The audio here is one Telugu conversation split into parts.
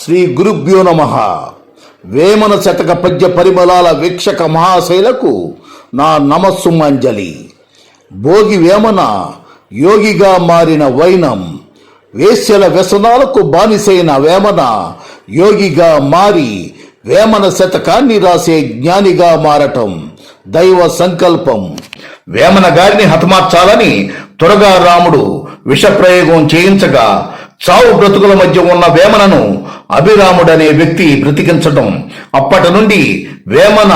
శ్రీ గురుభ్యో నమః. వేమన శతక పద్య పరిమళాల వీక్షక మహాశైలకు నా నమస్సుమంజలి. భోగి వేమన యోగిగా మారిన వైనం, వేశ్యల వ్యసనాలకు బానిసైన వేమన యోగిగా మారి వేమన శతకాన్ని రాసే జ్ఞానిగా మారటం దైవ సంకల్పం. వేమన గారిని హతమార్చాలని త్వరగా రాముడు విషప్రయోగం చేయించగా చావు బ్రతుకుల మధ్య ఉన్న వేమనను అభిరాముడనే వ్యక్తి బ్రతికించటం, అప్పటి నుండి వేమన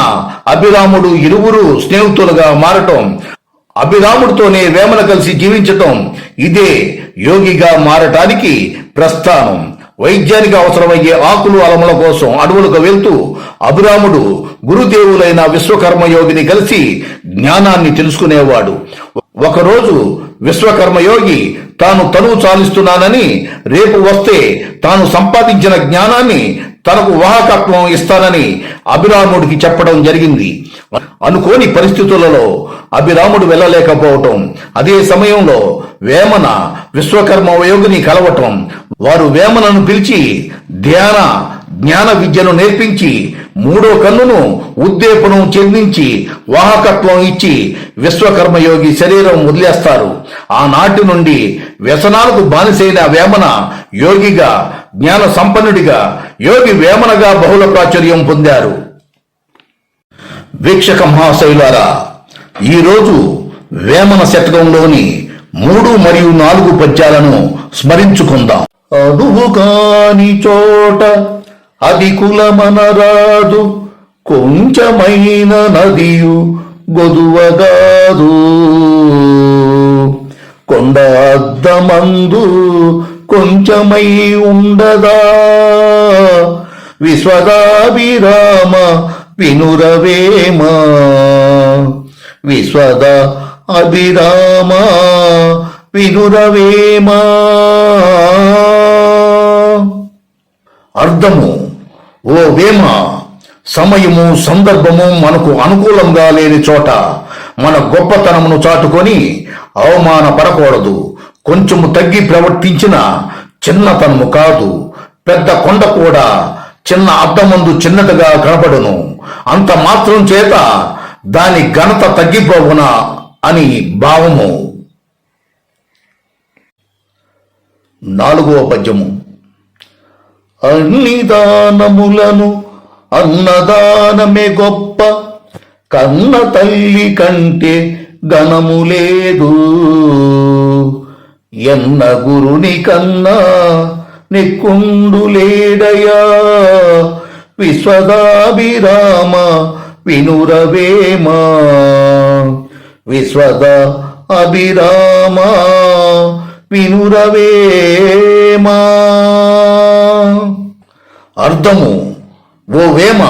అభిరాముడు ఇరువురు స్నేహితులుగా మారటం, అభిరాముడితోనే వేమన కలిసి జీవించటం, ఇదే యోగిగా మారటానికి ప్రస్థానం. వైద్యానికి అవసరమయ్యే ఆకులు అలముల కోసం అడవులకు వెళ్తూ అభిరాముడు గురుదేవులైన విశ్వకర్మయోగిని కలిసి జ్ఞానాన్ని తెలుసుకునేవాడు. ఒకరోజు విశ్వకర్మయోగి తాను తనువు చాలిస్తున్నానని, రేపు వస్తే తాను సంపాదించిన జ్ఞానాన్ని తనకు వాహకత్వం ఇస్తానని అభిరాముడికి చెప్పడం జరిగింది. అనుకోని పరిస్థితులలో అభిరాముడు వెళ్ళలేకపోవటం, అదే సమయంలో వేమన విశ్వకర్మయోగిని కలవటం, వారు వేమనను పిలిచి జ్ఞాన విద్యను నేర్పించి మూడో కన్నును ఉద్దీపనం చెందించి వాహకత్వం ఇచ్చి విశ్వకర్మయోగి శరీరం వదిలేస్తారు. ఆనాటి నుండి వ్యసనాలకు బానిసైన వేమన యోగిగా, జ్ఞాన సంపన్నుడిగా, యోగి వేమనగా బహుళ ప్రాచుర్యం పొందారు. వీక్షక మహాశైలారా, ఈరోజు వేమన శతకంలోని 3 మరియు 4 పద్యాలను స్మరించుకుందాం. అడుగు కాని చోట అది కులమనరాదు, కొంచెమైన నదియు గొదువగాదు, కొండ అద్దమందు కొంచెమై ఉండదా, విశ్వదాభిరామ వినురవేమ, విశ్వద అభిరామ వినురవేమ. అర్థము: ఓ వేమ, సమయము సందర్భము మనకు అనుకూలంగా లేని చోట మన గొప్పతనమును చాటుకొని అవమానపడకూడదు. కొంచెము తగ్గి ప్రవర్తించిన చిన్నతనము కాదు. పెద్ద కొండ కూడా చిన్న అద్దమందు చిన్నదిగా కనపడును. అంత మాత్రం చేత దాని ఘనత తగ్గిపోవునా అని భావము. 4వ పద్యము. అన్ని దానములను అన్నదానమే గొప్ప, కన్న తల్లి కంటే ఘనము లేదు, ఎన్న గురుని కన్నా నెక్కుండు లేడయా, విశ్వదాభిరామ వినురవేమ, విశ్వద అభిరామ వినురవేమ. అర్థము: ఓ వేమ,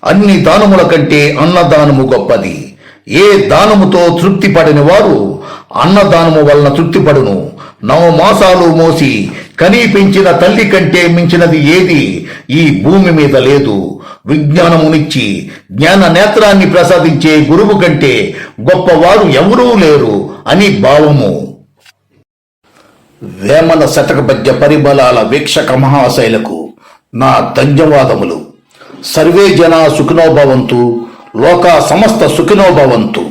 అన్ని దానముల కంటే అన్నదానము గొప్పది. ఏ దానముతో తృప్తి పడని వారు అన్నదానము వలన తృప్తిపడును. 9 మాసాలు మోసి కనీ పెంచిన తల్లి కంటే మించినది ఏది ఈ భూమి మీద లేదు. విజ్ఞానమునిచ్చి జ్ఞాన నేత్రాన్ని ప్రసాదించే గురువు కంటే గొప్పవారు ఎవరూ లేరు అని భావము. వేమన శతక పద్య పరిమళాల వీక్షక మహాశైలకు నా ధన్యవాదములు. సర్వే జనా సుఖినో భవంతు, లోకా సమస్త సుఖినో భవంతు.